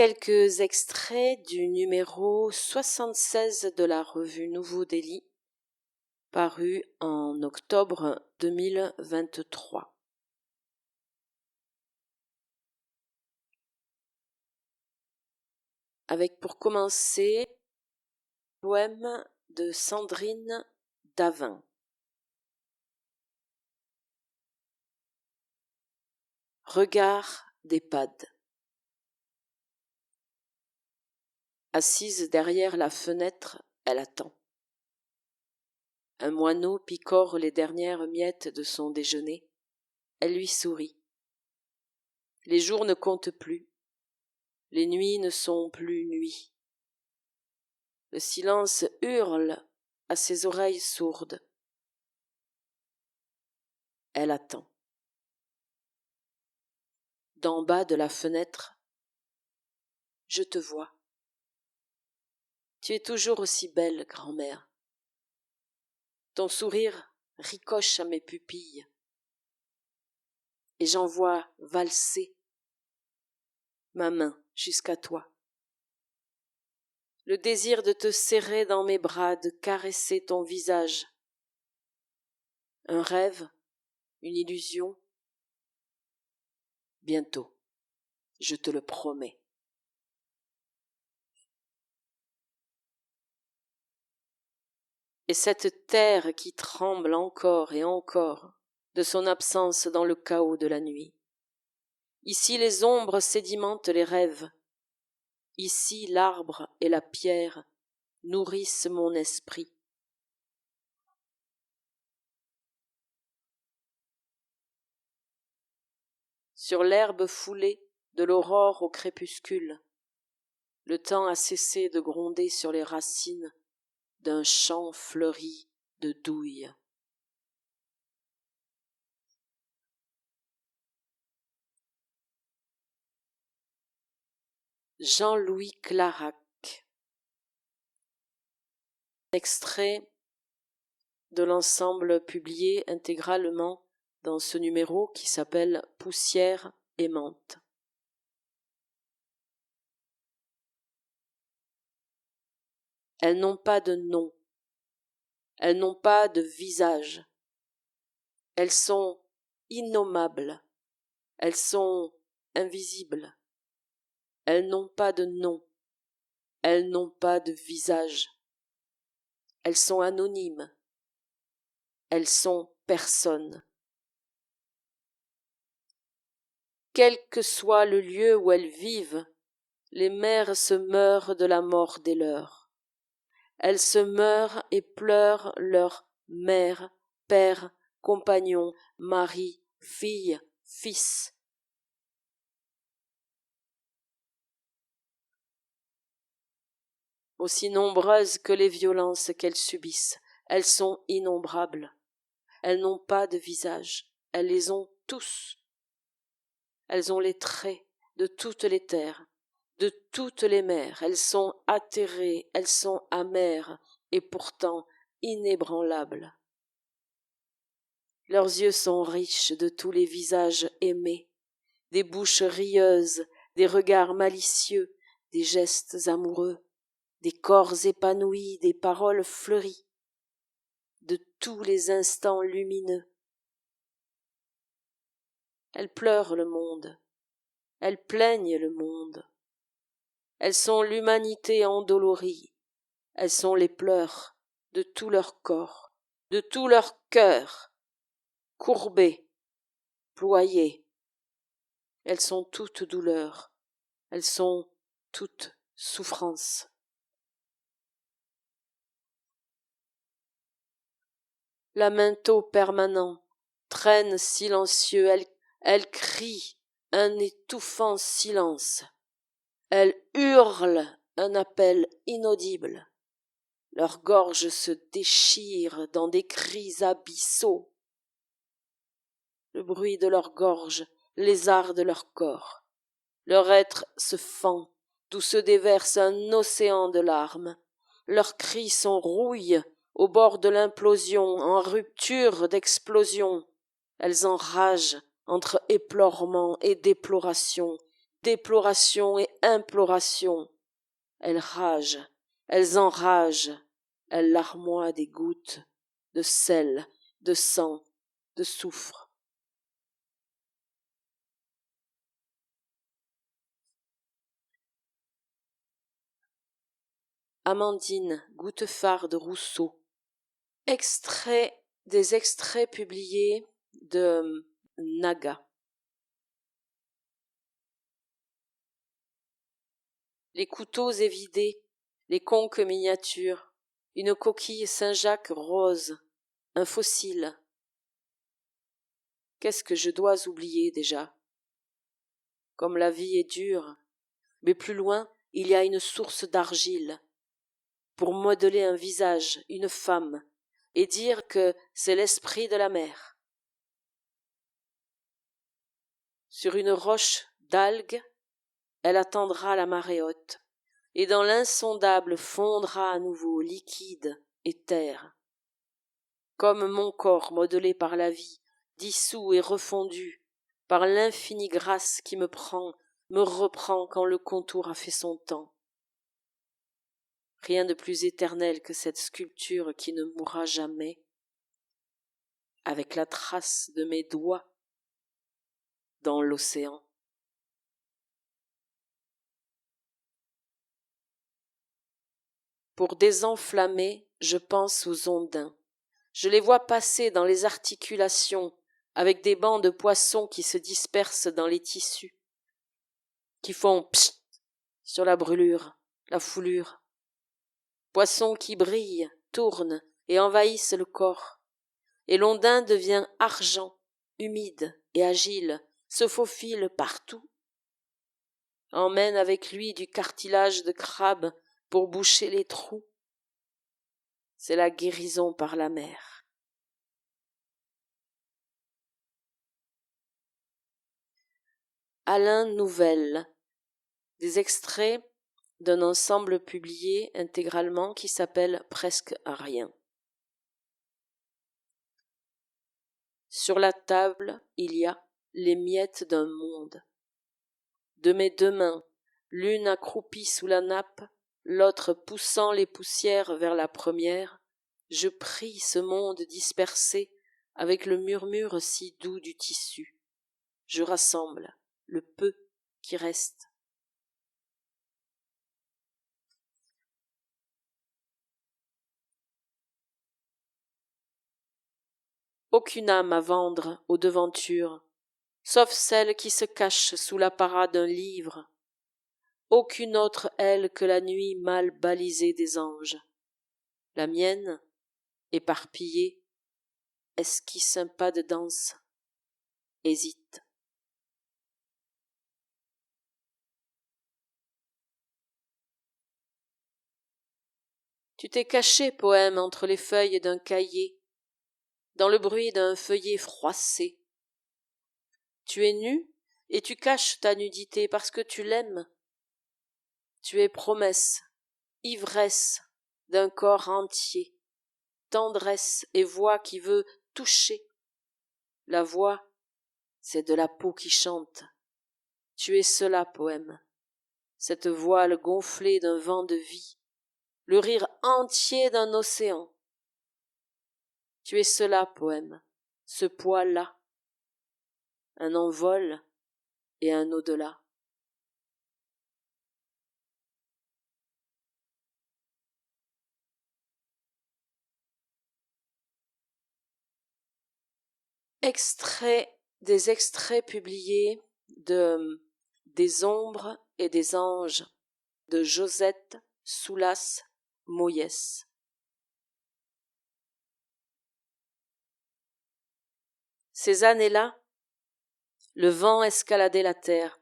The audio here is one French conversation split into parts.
quelques extraits du numéro 76 de la revue Nouveau Delhi, paru en octobre 2023. Avec pour commencer le poème de Sandrine Davin. Regard d'EHPAD. Assise derrière la fenêtre, elle attend. Un moineau picore les dernières miettes de son déjeuner. Elle lui sourit. Les jours ne comptent plus. Les nuits ne sont plus nuits. Le silence hurle à ses oreilles sourdes. Elle attend. D'en bas de la fenêtre, je te vois. Tu es toujours aussi belle, grand-mère. Ton sourire ricoche à mes pupilles. Et j'en vois valser ma main jusqu'à toi. Le désir de te serrer dans mes bras, de caresser ton visage. Un rêve, une illusion. Bientôt, je te le promets. Et cette terre qui tremble encore et encore de son absence dans le chaos de la nuit. Ici les ombres sédimentent les rêves. Ici l'arbre et la pierre nourrissent mon esprit. Sur l'herbe foulée de l'aurore au crépuscule, le temps a cessé de gronder sur les racines d'un champ fleuri de douilles. Jean-Louis Clarac. Extrait de l'ensemble publié intégralement dans ce numéro qui s'appelle Poussière aimante. Elles n'ont pas de nom, elles n'ont pas de visage, elles sont innommables, elles sont invisibles, elles n'ont pas de nom, elles n'ont pas de visage, elles sont anonymes, elles sont personnes. Quel que soit le lieu où elles vivent, les mères se meurent de la mort des leurs. Elles se meurent et pleurent leur mère, père, compagnon, mari, fille, fils. Aussi nombreuses que les violences qu'elles subissent, elles sont innombrables. Elles n'ont pas de visage, elles les ont tous. Elles ont les traits de toutes les terres, de toutes les mers. Elles sont atterrées, elles sont amères et pourtant inébranlables. Leurs yeux sont riches de tous les visages aimés, des bouches rieuses, des regards malicieux, des gestes amoureux, des corps épanouis, des paroles fleuries, de tous les instants lumineux. Elles pleurent le monde, elles plaignent le monde. Elles sont l'humanité endolorie, elles sont les pleurs de tout leur corps, de tout leur cœur, courbés, ployés. Elles sont toutes douleurs, elles sont toutes souffrances. Lamento permanent, traîne silencieux, elles crient un étouffant silence. Elles hurlent un appel inaudible. Leurs gorges se déchirent dans des cris abyssaux. Le bruit de leurs gorges lézarde leur corps. Leur être se fend, d'où se déverse un océan de larmes. Leurs cris sont rouilles au bord de l'implosion, en rupture d'explosion. Elles enragent entre éplorement et déploration, déploration et imploration. Elles ragent, elles enragent, elles larmoient des gouttes de sel, de sang, de soufre. Amandine, goutte phare de Rousseau. Des extraits publiés de Naga. Les couteaux évidés, les conques miniatures, une coquille Saint-Jacques rose, un fossile. Qu'est-ce que je dois oublier déjà? Comme la vie est dure, mais plus loin, il y a une source d'argile, pour modeler un visage, une femme, et dire que c'est l'esprit de la mer. Sur une roche d'algues, elle attendra la marée haute, et dans l'insondable fondra à nouveau liquide et terre. Comme mon corps modelé par la vie, dissous et refondu, par l'infinie grâce qui me reprend quand le contour a fait son temps. Rien de plus éternel que cette sculpture qui ne mourra jamais, avec la trace de mes doigts dans l'océan. Pour désenflammer, je pense aux ondins. Je les vois passer dans les articulations avec des bancs de poissons qui se dispersent dans les tissus, qui font psst sur la brûlure, la foulure. Poissons qui brillent, tournent et envahissent le corps. Et l'ondin devient argent, humide et agile, se faufile partout. Emmène avec lui du cartilage de crabe pour boucher les trous. C'est la guérison par la mer. Alain Nouvel, des extraits d'un ensemble publié intégralement qui s'appelle Presque à rien. Sur la table, il y a les miettes d'un monde. De mes deux mains, l'une accroupie sous la nappe, l'autre poussant les poussières vers la première, je prie ce monde dispersé avec le murmure si doux du tissu. Je rassemble le peu qui reste. Aucune âme à vendre aux devantures, sauf celle qui se cache sous l'apparat d'un livre. Aucune autre aile que la nuit mal balisée des anges. La mienne, éparpillée, esquisse un pas de danse, hésite. Tu t'es caché, poème, entre les feuilles d'un cahier, dans le bruit d'un feuillet froissé. Tu es nu et tu caches ta nudité parce que tu l'aimes. Tu es promesse, ivresse d'un corps entier, tendresse et voix qui veut toucher. La voix, c'est de la peau qui chante. Tu es cela, poème, cette voile gonflée d'un vent de vie, le rire entier d'un océan. Tu es cela, poème, ce poids-là, un envol et un au-delà. Des extraits publiés de Des ombres et des anges de Josette Soulas Moyes. Ces années-là, le vent escaladait la terre.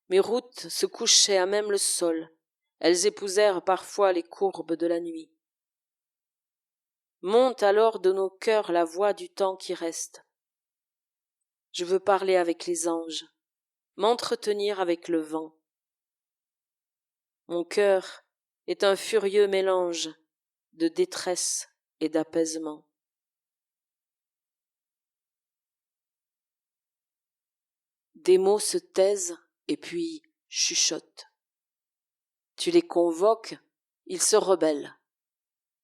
Mes routes se couchaient à même le sol. Elles épousèrent parfois les courbes de la nuit. Monte alors de nos cœurs la voix du temps qui reste. Je veux parler avec les anges, m'entretenir avec le vent. Mon cœur est un furieux mélange de détresse et d'apaisement. Des mots se taisent et puis chuchotent. Tu les convoques, ils se rebellent,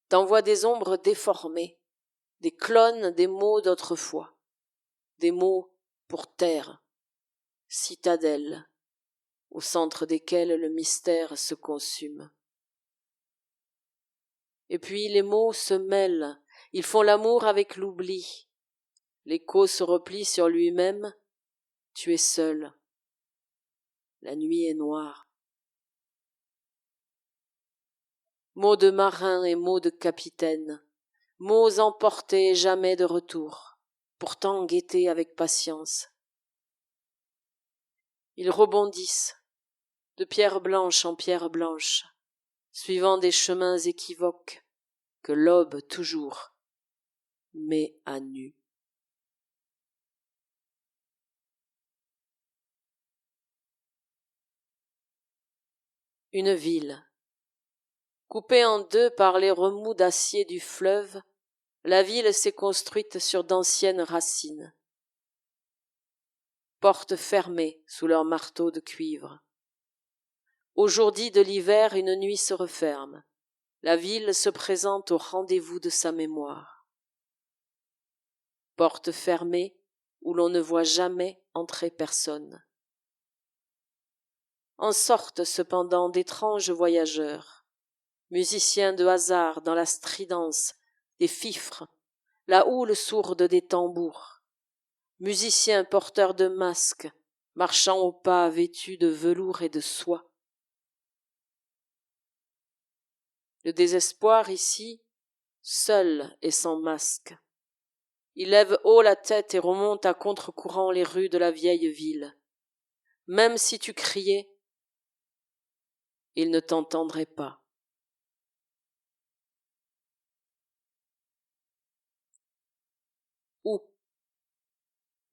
t'envoient des ombres déformées, des clones des mots d'autrefois, des mots pour terre, citadelle, au centre desquelles le mystère se consume. Et puis les mots se mêlent, ils font l'amour avec l'oubli. L'écho se replie sur lui-même, tu es seul. La nuit est noire. Mots de marin et mots de capitaine, mots emportés jamais de retour, pourtant guettés avec patience. Ils rebondissent, de pierre blanche en pierre blanche, suivant des chemins équivoques que l'aube toujours met à nu. Une ville. Coupée en deux par les remous d'acier du fleuve, la ville s'est construite sur d'anciennes racines. Portes fermées sous leurs marteaux de cuivre. Au jour dit de l'hiver, une nuit se referme. La ville se présente au rendez-vous de sa mémoire. Portes fermées où l'on ne voit jamais entrer personne. En sortent cependant d'étranges voyageurs, musiciens de hasard dans la stridence des fifres, la houle sourde des tambours, musiciens porteurs de masques, marchant au pas vêtus de velours et de soie. Le désespoir ici, seul et sans masque. Il lève haut la tête et remonte à contre-courant les rues de la vieille ville. Même si tu criais, il ne t'entendrait pas.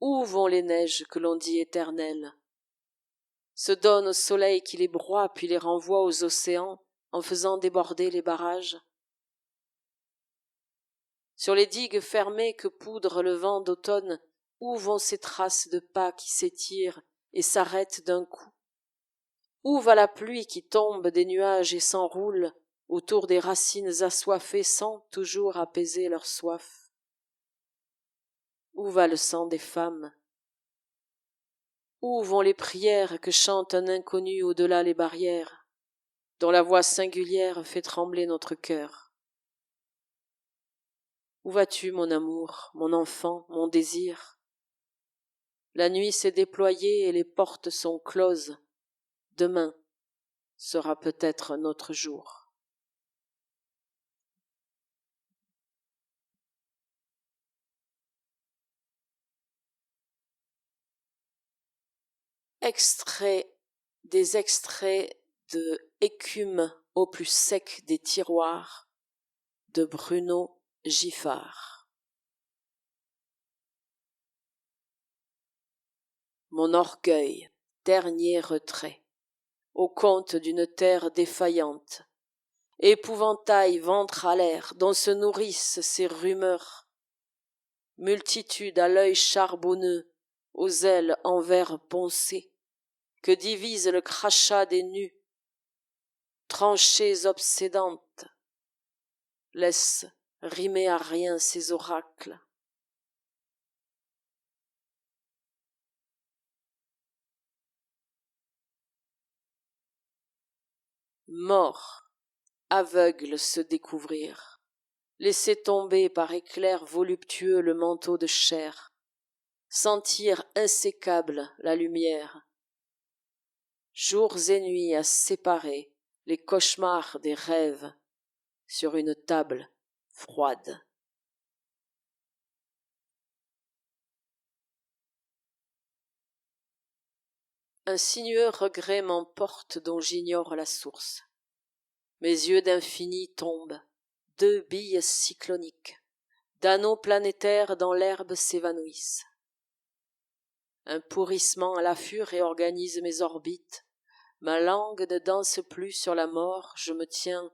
Où vont les neiges que l'on dit éternelles? Se donnent au soleil qui les broie puis les renvoie aux océans en faisant déborder les barrages? Sur les digues fermées que poudre le vent d'automne, où vont ces traces de pas qui s'étirent et s'arrêtent d'un coup? Où va la pluie qui tombe des nuages et s'enroule autour des racines assoiffées sans toujours apaiser leur soif? Où va le sang des femmes? Où vont les prières que chante un inconnu au-delà les barrières, dont la voix singulière fait trembler notre cœur? Où vas-tu, mon amour, mon enfant, mon désir? La nuit s'est déployée et les portes sont closes. Demain sera peut-être notre jour. Des extraits de Écume au plus sec des tiroirs de Bruno Giffard. Mon orgueil, dernier retrait, au compte d'une terre défaillante, épouvantail ventre à l'air dont se nourrissent ces rumeurs, multitude à l'œil charbonneux, aux ailes en verre poncé, que divise le crachat des nus, tranchées obsédantes, laisse rimer à rien ces oracles. Mort, aveugle se découvrir, laisser tomber par éclairs voluptueux le manteau de chair, sentir insécable la lumière, jours et nuits à séparer les cauchemars des rêves sur une table froide. Un sinueux regret m'emporte dont j'ignore la source. Mes yeux d'infini tombent, deux billes cycloniques, d'anneaux planétaires dans l'herbe s'évanouissent. Un pourrissement à l'affût réorganise mes orbites, ma langue ne danse plus sur la mort, je me tiens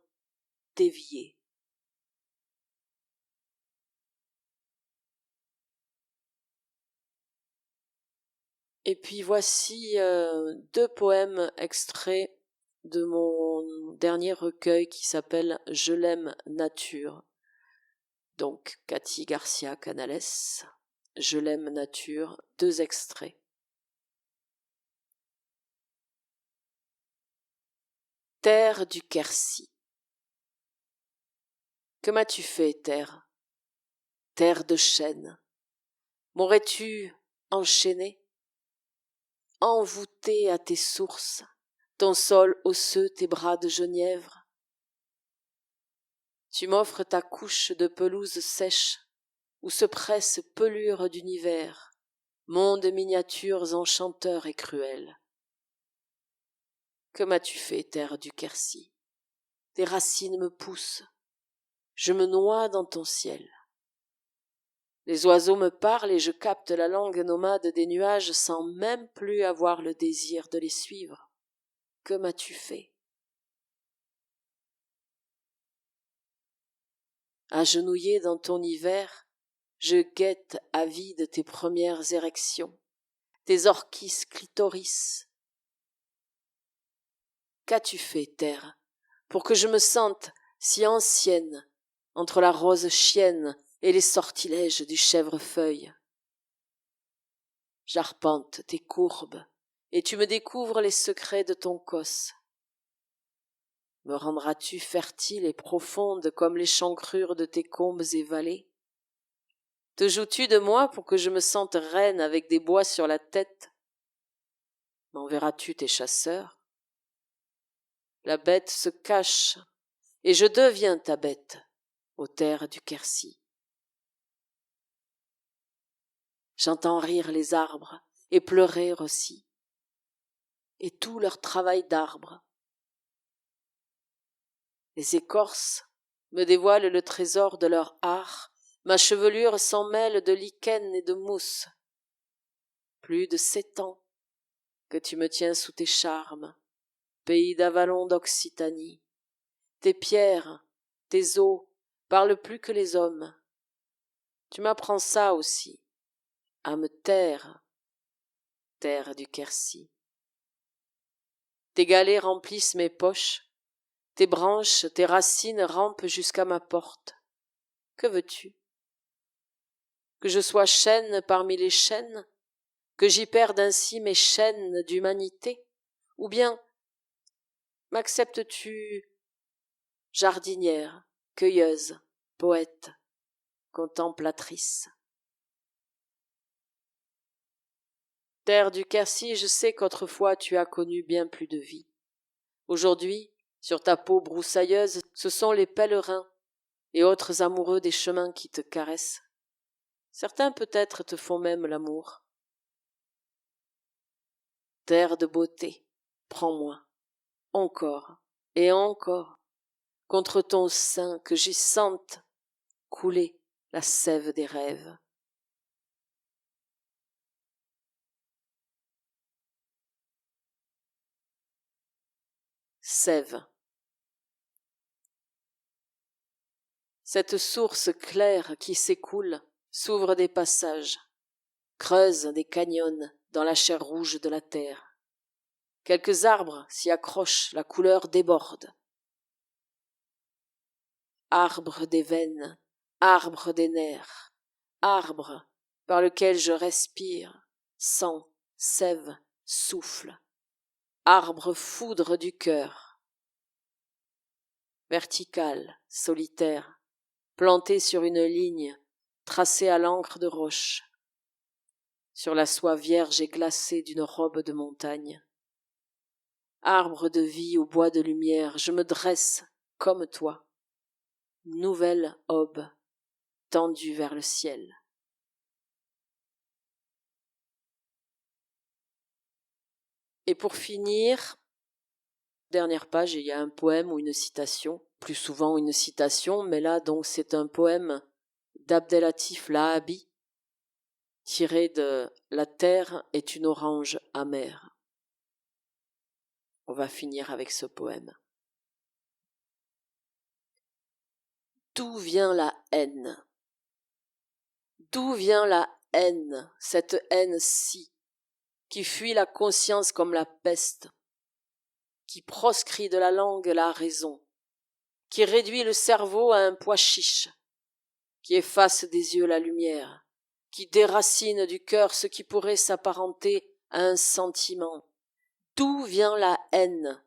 dévié. Et puis voici 2 poèmes extraits de mon dernier recueil qui s'appelle « Je l'aime nature ». Donc Cathy Garcia Canales, « Je l'aime nature », 2 extraits. Terre du Quercy. Que m'as-tu fait, terre? Terre de chêne. M'aurais-tu enchaîné, envoûté à tes sources, ton sol osseux, tes bras de genièvre? Tu m'offres ta couche de pelouse sèche, où se pressent pelures d'univers, mondes miniatures enchanteurs et cruels. Que m'as-tu fait, terre du Quercy? Tes racines me poussent, je me noie dans ton ciel. Les oiseaux me parlent et je capte la langue nomade des nuages sans même plus avoir le désir de les suivre. Que m'as-tu fait? Agenouillé dans ton hiver, je guette avide tes premières érections, tes orchis clitoris. Qu'as-tu fait, terre, pour que je me sente si ancienne entre la rose chienne et les sortilèges du chèvrefeuille? J'arpente tes courbes, et tu me découvres les secrets de ton cos. Me rendras-tu fertile et profonde comme l'échancrure de tes combes et vallées? Te joues-tu de moi pour que je me sente reine avec des bois sur la tête? M'enverras-tu tes chasseurs? La bête se cache, et je deviens ta bête, aux terres du Quercy. J'entends rire les arbres, et pleurer aussi, et tout leur travail d'arbre. Les écorces me dévoilent le trésor de leur art, ma chevelure s'en mêle de lichen et de mousse. Plus de 7 ans que tu me tiens sous tes charmes, pays d'Avalon d'Occitanie. Tes pierres, tes eaux parlent plus que les hommes. Tu m'apprends ça aussi, à me taire, terre du Quercy. Tes galets remplissent mes poches, tes branches, tes racines rampent jusqu'à ma porte. Que veux-tu? Que je sois chêne parmi les chênes, que j'y perde ainsi mes chaînes d'humanité? Ou bien m'acceptes-tu jardinière, cueilleuse, poète, contemplatrice? Terre du Quercy, je sais qu'autrefois tu as connu bien plus de vie. Aujourd'hui, sur ta peau broussailleuse, ce sont les pèlerins et autres amoureux des chemins qui te caressent. Certains peut-être te font même l'amour. Terre de beauté, prends-moi, encore et encore, contre ton sein que j'y sente couler la sève des rêves. Sève. Cette source claire qui s'écoule s'ouvre des passages, creuse des canyons dans la chair rouge de la terre. Quelques arbres s'y accrochent, la couleur déborde. Arbre des veines, arbre des nerfs, arbre par lequel je respire, sang, sève, souffle, arbre foudre du cœur. Vertical, solitaire, planté sur une ligne, tracée à l'encre de roche, sur la soie vierge et glacée d'une robe de montagne. Arbre de vie au bois de lumière, je me dresse comme toi, nouvelle aube tendue vers le ciel. Et pour finir, dernière page, il y a un poème ou une citation, plus souvent une citation, mais là donc c'est un poème d'Abdelatif Lahabi, tiré de « La terre est une orange amère ». On va finir avec ce poème. D'où vient la haine? D'où vient la haine, cette haine-ci, qui fuit la conscience comme la peste, qui proscrit de la langue la raison, qui réduit le cerveau à un pois chiche, qui efface des yeux la lumière, qui déracine du cœur ce qui pourrait s'apparenter à un sentiment. D'où vient la haine,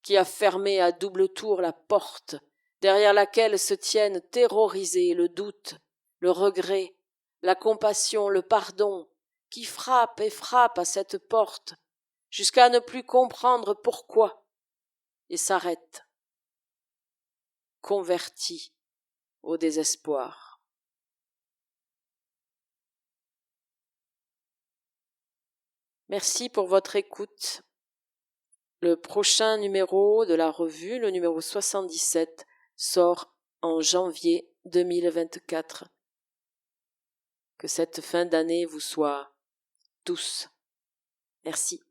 qui a fermé à double tour la porte, derrière laquelle se tiennent terrorisés le doute, le regret, la compassion, le pardon, qui frappe et frappe à cette porte, jusqu'à ne plus comprendre pourquoi, et s'arrête, converti au désespoir. Merci pour votre écoute. Le prochain numéro de la revue, le numéro 77, sort en janvier 2024. Que cette fin d'année vous soit douce. Merci.